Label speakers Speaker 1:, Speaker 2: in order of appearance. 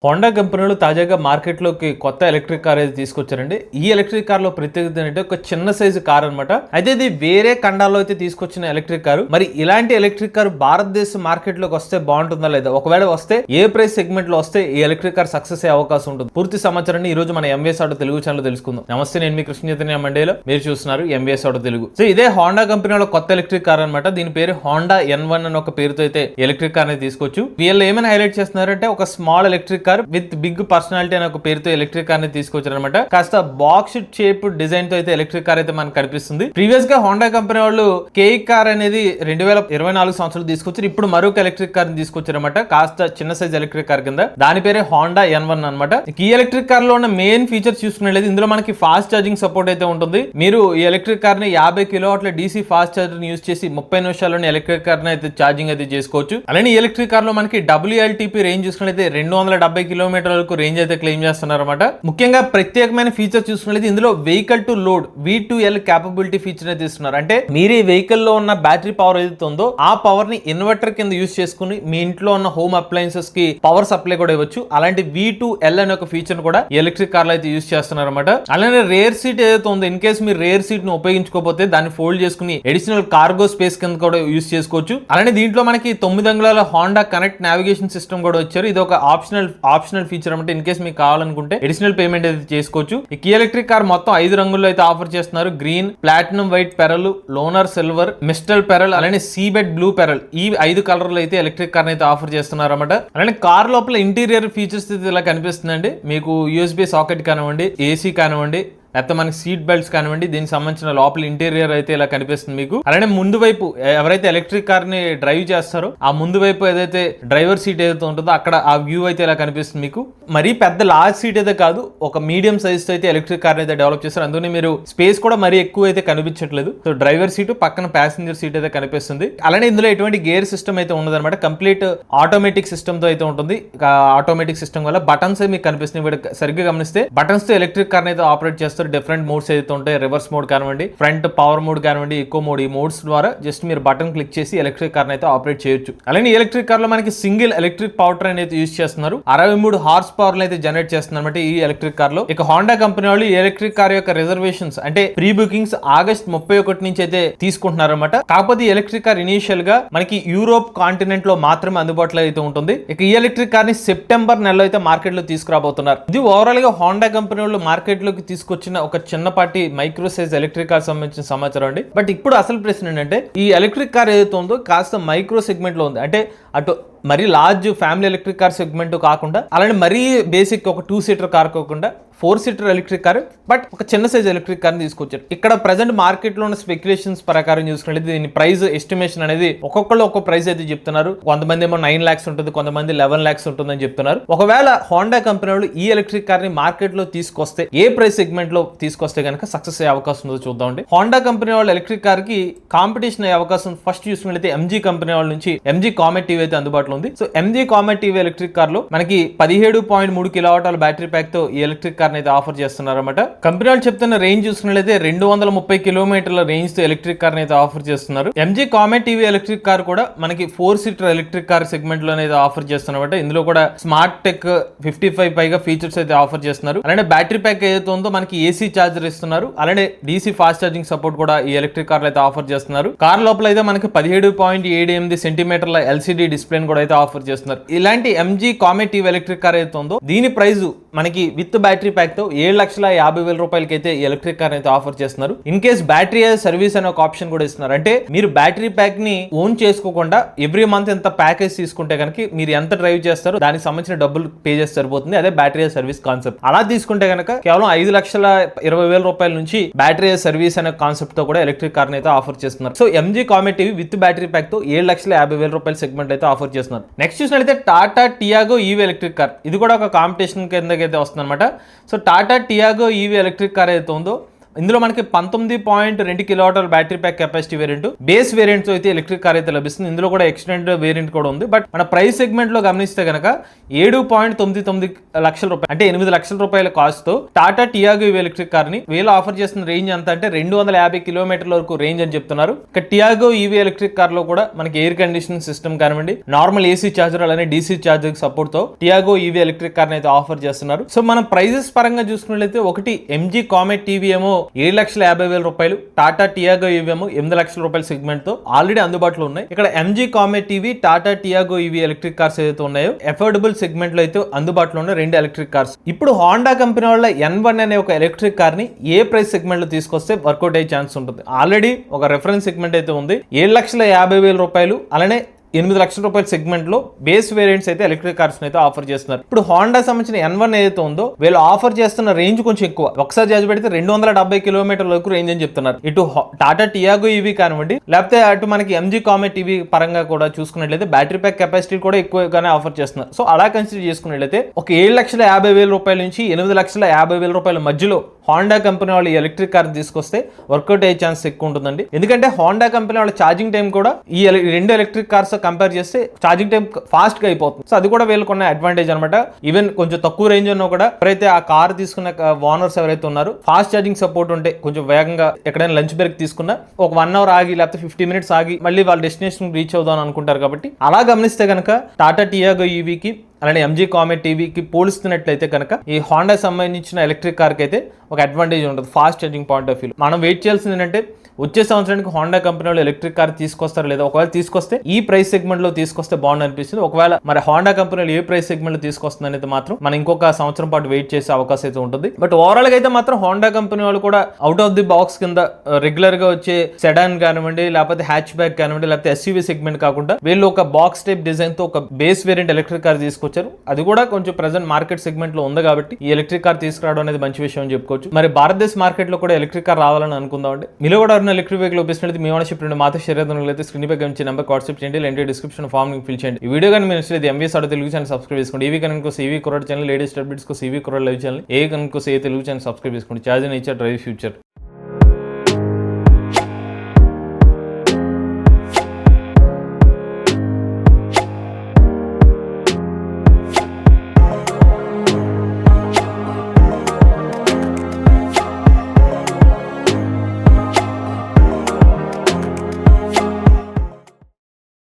Speaker 1: Honda కంపెనీలు తాజాగా మార్కెట్లోకి కొత్త ఎలక్ట్రిక్ కార్ అయితే తీసుకొచ్చారండి. ఈ ఎలక్ట్రిక్ కార్ లో ప్రత్యేకత ఏంటంటే ఒక చిన్న సైజు కార్ అనమాట. అయితే ఇది వేరే ఖండాల్లో అయితే తీసుకొచ్చిన ఎలక్ట్రిక్ కారు. మరి ఇలాంటి ఎలక్ట్రిక్ కార్ భారతదేశ మార్కెట్ లోకి వస్తే బాగుంటుందా లేదా, ఒకవేళ వస్తే ఏ ప్రైస్ సెగ్మెంట్ లో వస్తే ఈ ఎలక్ట్రిక్ కార్ సక్సెస్ అయ్యే అవకాశం ఉంటుంది, పూర్తి సమాచారాన్ని ఈ రోజు మన ఎంవీఎస్ ఆటో తెలుగు ఛానల్ తెలుసుకుందాం. నమస్తే, నేను మీ కృష్ణ చైతన్య మండేలో, మీరు చూస్తున్నారు ఎంవీఎస్ ఆటో తెలుగు. సో ఇదే హోండా కంపెనీలో కొత్త ఎలక్ట్రిక్ కార్ అనమాట. దీని పేరు హోండా N1 అని ఒక పేరుతో అయితే ఎలక్ట్రిక్ కార్ అనేది తీసుకోవచ్చు. వీళ్ళు ఏమైనా హైలైట్ చేస్తున్నారంటే ఒక small electric car with big personality అనే ఒక పేరుతో ఎలక్ట్రిక్ కార్ ని తీసుకొచ్చారు అనమాట. కాస్త బాక్స్ షేప్ డిజైన్ తో అయితే ఎలక్ట్రిక్ కార్ అయితే మనకు కనిపిస్తుంది. ప్రీవియస్ గా హోండా కంపెనీ వాళ్ళు కేక్ కార్ అనేది 2024 సంవత్సరాలు తీసుకొచ్చారు. ఇప్పుడు మరొక ఎలక్ట్రిక్ కార్ ని తీసుకొచ్చారు అనమాట. కాస్త చిన్న సైజ్ ఎలక్ట్రిక్ కార్ కింద, దాని పేరే హోండా N1 అనమాట. ఈ ఎలక్ట్రిక్ కార్ లో ఉన్న మెయిన్ ఫీచర్స్ చూసుకున్నట్లయితే ఇందులో మనకి ఫాస్ట్ ఛార్జింగ్ సపోర్ట్ అయితే ఉంటుంది. మీరు ఈ ఎలక్ట్రిక్ కార్ ని 50 కిలోవాట్ల DC ఫాస్ట్ ఛార్జర్ యూజ్ చేసి 30 నిమిషాల్లోనే ఎలక్ట్రిక్ కార్ ని అయితే ఛార్జింగ్ అయితే చేసుకోవచ్చు. అలానే ఈ ఎలక్ట్రిక్ కార్ లో మనకి WLTP రేంజ్ చూసుకున్నట్లయితే 270 కిలోమీటర్ల వరకు రేంజ్ అయితే క్లెయిమ్ చేస్తున్నారు అనమాట. ముఖ్యంగా ప్రత్యేకమైన ఫీచర్ చూసుకున్నట్లయితే ఇందులో vehicle to load V2L capability feature అయితే ఇస్తున్నారు. అంటే మీరు ఈ వెహికల్ లో ఉన్న బ్యాటరీ పవర్ ఏదైతే ఉందో ఆ పవర్ ని ఇన్వర్టర్ కింద యూజ్ చేసుకుని మీ ఇంట్లో ఉన్న హోమ్ అప్లయన్సెస్ కి పవర్ సప్లై కూడా ఇవ్వచ్చు. అలాంటి V2L అనే ఒక ఫీచర్ కూడా ఎలక్ట్రిక్ కార్లో అయితే యూజ్ చేస్తున్నారు అనమాట. అలానే రేర్ సీట్ ఏదైతే ఉందో, ఇన్ కేసు మీరు రేర్ సీట్ ని ఉపయోగించుకోకపోతే దాన్ని ఫోల్డ్ చేసుకుని అడిషనల్ కార్గో స్పేస్ కింద కూడా యూజ్ చేసుకోవచ్చు. అలానే దీంట్లో మనకి 9 అంగుళాల హోండా కనెక్ట్ నావిగేషన్ సిస్టమ్ కూడా వచ్చారు. ఇది ఒక ఆప్షనల్ ఫీచర్ అంటే ఇన్ కేసు మీకు కావాలనుకుంటే అడిషనల్ పేమెంట్ అయితే చేసుకోవచ్చు. ఈ ఎలక్ట్రిక్ కార్ మొత్తం 5 రంగుల్లో అయితే ఆఫర్ చేస్తున్నారు. Green, platinum white pearl, lunar silver, mystic pearl, అలానే సీబెడ్ బ్లూ పెరల్, ఈ 5 కలర్లు అయితే ఎలక్ట్రిక్ కార్ అయితే ఆఫర్ చేస్తున్నారు అనమాట. అలానే కార్ లోపల ఇంటీరియర్ ఫీచర్స్ అయితే ఇలా కనిపిస్తుందండి. మీకు USB సాకెట్ కానివ్వండి, AC కానివ్వండి, లేకపోతే మనకి సీట్ బెల్ట్స్ కానివ్వండి, దీనికి సంబంధించిన లోపల ఇంటీరియర్ అయితే ఇలా కనిపిస్తుంది మీకు. అలానే ముందు వైపు ఎవరైతే ఎలక్ట్రిక్ కార్ ని డ్రైవ్ చేస్తారో ఆ ముందు వైపు ఏదైతే డ్రైవర్ సీట్ ఏదైతే ఉంటుందో అక్కడ ఆ వ్యూ అయితే ఇలా కనిపిస్తుంది మీకు. మరీ పెద్ద లార్జ్ సీట్ అయితే కాదు, ఒక మీడియం సైజ్ తో అయితే ఎలక్ట్రిక్ కార్ అయితే డెవలప్ చేస్తారు. అందుకని మీరు స్పేస్ కూడా మరీ ఎక్కువ అయితే కనిపించట్లేదు. సో డ్రైవర్ సీటు పక్కన ప్యాసింజర్ సీట్ అయితే కనిపిస్తుంది. అలానే ఇందులో ఎటువంటి గేర్ సిస్టమ్ అయితే ఉండదు అనమాట. కంప్లీట్ ఆటోమేటిక్ సిస్టమ్ తో అయితే ఉంటుంది. ఆటోమేటిక్ సిస్టమ్ వల్ల బటన్స్ మీకు కనిపిస్తుంది. సరిగ్గా గమనిస్తే బటన్స్ తో ఎలక్ట్రిక్ కార్ అయితే ఆపరేట్ చేస్తారు. డిఫరెంట్ మోడ్స్ అయితే ఉంటాయి. రివర్స్ మోడ్ కానివ్వండి, ఫ్రంట్ పవర్ మోడ్ కానివ్వండి, ఎకో మోడ్, ఈ మోడ్స్ ద్వారా జస్ట్ మీరు బటన్ క్లిక్ చేసి ఎలక్ట్రిక్ కార్ అయితే ఆపరేట్ చేయొచ్చు. అలానే ఎలక్ట్రిక్ కార్ లో మనకి సింగిల్ ఎలక్ట్రిక్ పవర్ ట్రైన్ అయితే యూజ్ చేస్తున్నారు. 63 హార్స్ పవర్ అయితే జనరేట్ చేస్తున్నారు అనమాట ఈ ఎలక్ట్రిక్ కార్ లో. ఇక హోండా కంపెనీ వాళ్ళు ఈ ఎలక్ట్రిక్ కార్ యొక్క రిజర్వేషన్స్ అంటే ప్రీ బుకింగ్స్ ఆగస్ట్ 31 నుంచి అయితే తీసుకుంటున్నారు అనమాట. కాకపోతే ఈ ఎలక్ట్రిక్ కార్ ఇనిషియల్ గా మనకి యూరోప్ కాంటినెంట్ లో మాత్రమే అందుబాటులో అయితే ఉంటుంది. ఇక ఈ ఎలక్ట్రిక్ కార్ ని సెప్టెంబర్ నెలలో అయితే మార్కెట్ లో తీసుకురాబోతున్నారు. ఇది ఓవరాల్ గా హోండా కంపెనీ వాళ్ళు మార్కెట్ లోకి తీసుకొచ్చిన ఒక చిన్నపాటి మైక్రో సైజ్ ఎలక్ట్రిక్ కార్ సంబంధించిన సమాచారం అండి. బట్ ఇప్పుడు అసలు ప్రశ్న ఏంటంటే ఈ ఎలక్ట్రిక్ కార్ ఏదైతే ఉందో కాస్త మైక్రో సెగ్మెంట్ లో ఉంది. అంటే అటు మరీ large family electric car segment కాకుండా, అలానే మరీ బేసిక్ ఒక 2 సీటర్ కార్ కాకుండా 4 సీటర్ ఎలక్ట్రిక్ కార్, బట్ ఒక చిన్న సైజ్ ఎలక్ట్రిక్ కార్ తీసుకొచ్చారు. ఇక్కడ ప్రజెంట్ మార్కెట్ లో ఉన్న స్పెక్యులేషన్స్ ప్రకారం చూసుకున్నట్లయితే దీని ప్రైస్ ఎస్టిమేషన్ అనేది ఒక్కొక్కళ్ళు ఒక్కొక్క ప్రైస్ అయితే చెప్తున్నారు. కొంతమంది ఏమో 9 lakhs ఉంటుంది, కొంతమంది 11 lakhs ఉంటుందని చెప్తున్నారు. ఒకవేళ హోండా కంపెనీ వాళ్ళు ఈ ఎలక్ట్రిక్ కార్ ని మార్కెట్ లో తీసుకొస్తే, ఏ ప్రైస్ సెగ్మెంట్ లో తీసుకొస్తే కనుక సక్సెస్ అయ్యే అవకాశం ఉందో చూద్దామండి. హోండా కంపెనీ వాళ్ళు ఎలక్ట్రిక్ కార్ కి కాంపిటీషన్ అయ్యే అవకాశం ఫస్ట్ చూసుకున్నట్లయితే MG కంపెనీ వాళ్ళ నుంచి MG కామెట్ టీవీ అయితే అందుబాటులో ఉంది. So MG comet TV electric car లో మనకి 17.3 కిలోవాట్ల బ్యాటరీ ప్యాక్ తో ఈ ఎలక్ట్రిక్ కార్ అయితే ఆఫర్ చేస్తున్నారన్నమాట. కంపెనీ వాళ్ళు చెప్తున్న రేంజ్ చూసుకున్నట్లయితే 230 కిలోమీటర్ల రేంజ్ తో ఎలక్ట్రిక్ కార్ అయితే ఆఫర్ చేస్తున్నారు. MG comet TV electric car కూడా మనకి 4 సీటర్ ఎలక్ట్రిక్ కార్ సెగ్మెంట్ లో అయితే ఆఫర్ చేస్తున్నమాట. ఇందులో కూడా స్మార్ట్ టెక్ 55 పైగా ఫీచర్స్ అయితే ఆఫర్ చేస్తున్నారు. అలానే బ్యాటరీ ప్యాక్ ఏదైతే ఉందో మనకి AC చార్జర్ ఇస్తున్నారు. అలానే DC ఫాస్ట్ ఛార్జింగ్ సపోర్ట్ కూడా ఈ ఎలక్ట్రిక్ కార్ అయితే ఆఫర్ చేస్తున్నారు. కార్ లోపల అయితే మనకి 17.78 సెంటీమీటర్ల LCD డిస్ప్లే కూడా అయితే ఆఫర్ చేస్తున్నారు. ఇలాంటి MG comet TV electric car అయితే ఉందో దీని ప్రైస్ మనకి విత్ బ్యాటరీ ప్యాక్ తో 7,50,000 రూపాయలకి అయితే ఎలక్ట్రిక్ కార్ అయితే ఆఫర్ చేస్తున్నారు. ఇన్ కేస్ బ్యాటరీ సర్వీస్ అనే ఒక ఆప్షన్ కూడా ఇస్తున్నారు. అంటే మీరు బ్యాటరీ ప్యాక్ ని ఓన్ చేసుకోకుండా ఎవ్రీ మంత్ ఎంత ప్యాకేజ్ తీసుకుంటే కనుక మీరు ఎంత డ్రైవ్ చేస్తారో దానికి సంబంధించిన డబ్బులు పే చేస్తే సరిపోతుంది. అదే బ్యాటరీ సర్వీస్ కాన్సెప్ట్. అలా తీసుకుంటే కనుక కేవలం 5,20,000 రూపాయల నుంచి బ్యాటరీ సర్వీస్ అనే కాన్సెప్ట్ తో కూడా ఎలక్ట్రిక్ కార్ అయితే ఆఫర్ చేస్తున్నారు. So MG comet TV with battery pack తో 7,50,000 రూపాయల సెగ్మెంట్ అయితే ఆఫర్ చేస్తున్నారు. నెక్స్ట్ చూసినట్లయితే Tata Tiago EV electric car. ఇది కూడా ఒక కాంపిటీషన్ కిందకైతే వస్తుంది అనమాట. So Tata Tiago EV electric car అయితే ఉందో ఇందులో మనకి 19.2 కిలోవాట్ల battery pack capacity variant, base variant తో అయితే ఎలక్ట్రిక్ కార్ అయితే లభిస్తుంది. ఇందులో కూడా ఎక్స్టెండెడ్ వేరియంట్ కూడా ఉంది. బట్ మన ప్రైస్ సెగ్మెంట్ లో గమనిస్తే కనుక 7.99 లక్షల రూపాయలు అంటే 8 లక్షల రూపాయల కాస్ట్ తో Tata Tiago EV electric car ని వీళ్ళు ఆఫర్ చేస్తున్న రేంజ్ ఎంత అంటే 250 కిలోమీటర్ల వరకు రేంజ్ అని చెప్తున్నారు. ఇక టియాగో ఈవీ ఎలక్ట్రిక్ కార్ లో కూడా మనకి ఎయిర్ కండిషనింగ్ సిస్టమ్ కానివ్వండి, నార్మల్ ఏసీ చార్జర్ అలానే డీసీ చార్జర్ సపోర్ట్ తో టియాగో ఈవీ ఎలక్ట్రిక్ కార్ అయితే ఆఫర్ చేస్తున్నారు. సో మనం ప్రైజెస్ పరంగా చూసుకున్నట్లయితే ఒకటి ఎంజీ కామెట్ టీవీ ఏమో 7,50,000 రూపాయలు, టాటా టియాగో ఈవీ ఏమో 8 లక్షల రూపాయల సెగ్మెంట్ తో ఆల్రెడీ అందుబాటులో ఉన్నాయి. ఇక్కడ MG comet TV, Tata Tiago EV electric cars ఏదైతే ఉన్నాయో అఫోర్డబుల్ సెగ్మెంట్ లో అయితే అందుబాటులో ఉన్న 2 ఎలక్ట్రిక్ కార్స్. ఇప్పుడు హోండా కంపెనీ వాళ్ళ N1 అనే ఒక ఎలక్ట్రిక్ కార్ ని ఏ ప్రైస్ సెగ్మెంట్ లో తీసుకొస్తే వర్కౌట్ అయ్యే ఛాన్స్ ఉంటుంది. ఆల్రెడీ ఒక రెఫరెన్స్ సెగ్మెంట్ అయితే ఉంది 7,50,000 రూపాయలు, అలానే 8 లక్షల రూపాయల సెగ్మెంట్ లో బేస్ వేరియంట్స్ అయితే ఎలక్ట్రిక్ కార్స్ అయితే ఆఫర్ చేస్తున్నారు. ఇప్పుడు హోండా సంబంధించిన N1 ఏదైతే ఉందో వీళ్ళు ఆఫర్ చేస్తున్న రేంజ్ కొంచెం ఎక్కువ. ఒకసారి చార్జ్ పెడితే 270 కిలోమీటర్ల వరకు రేంజ్ అని చెప్తున్నారు. ఇటు టాటా టియాగో ఈవీ కానివ్వండి, లేకపోతే అటు మనకి ఎంజీ కామెట్ టీవీ పరంగా కూడా చూసుకున్నట్లయితే బ్యాటరీ ప్యాక్ కెపాసిటీ కూడా ఎక్కువగానే ఆఫర్ చేస్తున్నారు. సో అలా కన్సిడర్ చేసుకున్నట్లయితే ఒక 7,50,000 రూపాయల నుంచి 8,50,000 రూపాయల మధ్యలో హోండా కంపెనీ వాళ్ళు ఎలక్ట్రిక్ కార్ తీసుకొస్తే వర్కౌట్ అయ్యే ఛాన్స్ ఎక్కువ ఉంటుందండి. ఎందుకంటే హోండా కంపెనీ వాళ్ళ ఛార్జింగ్ టైం కూడా ఈ 2 ఎలక్ట్రిక్ కార్స్ కంపేర్ చేస్తే ఛార్జింగ్ టైం ఫాస్ట్ గా అయిపోతుంది. సో అది కూడా వీళ్ళకు ఉన్న అడ్వాంటేజ్ అనమాట. ఈవెన్ కొంచెం తక్కువ రేంజ్ ఉన్నా కూడా ఎవరైతే ఆ కార్ తీసుకున్న ఓనర్స్ ఎవరైతే ఉన్నారో ఫాస్ట్ ఛార్జింగ్ సపోర్ట్ ఉంటే కొంచెం వేగంగా ఎక్కడైనా లంచ్ బ్రేక్ తీసుకున్నా ఒక 1 అవర్ ఆగి లేకపోతే 50 మినిట్స్ ఆగి మళ్ళీ వాళ్ళ డెస్టినేషన్ రీచ్ అవుదాం అనుకుంటారు. కాబట్టి అలా గమనిస్తే కనుక టాటా టియాగో ఈవీకి అలానే ఎంజీ కామెట్ టీవీకి పోలిస్తున్నట్లయితే కనుక ఈ హోండా సంబంధించిన ఎలక్ట్రిక్ కార్కి అయితే ఒక అడ్వాంటేజ్ ఉంటుంది fast charging point of view. మనం వెయిట్ చేయాల్సింది ఏంటంటే వచ్చే సంవత్సరానికి హోండా కంపెనీ వాళ్ళు ఎలక్ట్రిక్ కార్ తీసుకొస్తారు లేదా ఒకవేళ తీసుకొస్తే ఈ ప్రైస్ సెగ్మెంట్ లో తీసుకొస్తే బాగుంది అనిపిస్తుంది. ఒకవేళ మరి హోండా కంపెనీలు ఏ ప్రైస్ సెగ్మెంట్ లో తీసుకొస్తుంది అనేది మాత్రం మనం ఇంకొక సంవత్సరం పాటు వెయిట్ చేసే అవకాశం అయితే ఉంటుంది. బట్ ఓవరాల్ గా అయితే మాత్రం హోండా కంపెనీ వాళ్ళు కూడా అవుట్ ఆఫ్ ది బాక్స్ కింద రెగ్యులర్ గా వచ్చే సెడాన్ కానివ్వండి, లేకపోతే హ్యాచ్ బ్యాక్ కానివ్వండి, లేకపోతే ఎస్యూవీ సెగ్మెంట్ కాకుండా వీళ్ళు ఒక బాక్స్ టైప్ డిజైన్ తో ఒక బేస్ వేరియంట్ ఎలక్ట్రిక్ కార్ తీసుకొచ్చారు. అది కూడా కొంచెం ప్రెజెంట్ మార్కెట్ సెగ్మెంట్ లో ఉంది కాబట్టి ఈ ఎలక్ట్రిక్ కార్ తీసుకురావడం అనేది మంచి విషయం అని చెప్పుకోవచ్చు. మరి భారతదేశ మార్కెట్ లో కూడా ఎలక్ట్రిక్ కార్ రావాలని అనుకుందాం అండి. మీలో కూడా ఎలక్ట్రిక్ వెహికల్ మీ ఓనర్షిప్ నుండి మాతో షేర్ అయితే స్క్రీన్ పై కనిపించే నెంబర్ వాట్సాప్ చేయండి, లేదంటే డిస్క్రిప్షన్ ఫామ్ ఫిల్ చేయండి. ఈ వీడియో కానీ మీరు నచ్చితే MVS auto Telugu channel subscribe చేసుకోండి. ఈవీ కనుక ఈవీ కుర్రాడ్ ఛానల్, లేటెస్ట్ అప్డేట్స్ కోసం ఈవీ కుర్రాడ్ లైవ్ ఛానల్, ఏ కనుక తెలుగు ఛానల్ సబ్స్క్రైబ్ చేసుకోండి. ఛార్జ్ ఇచ్చే డ్రైవ్ ఫ్యూచర్.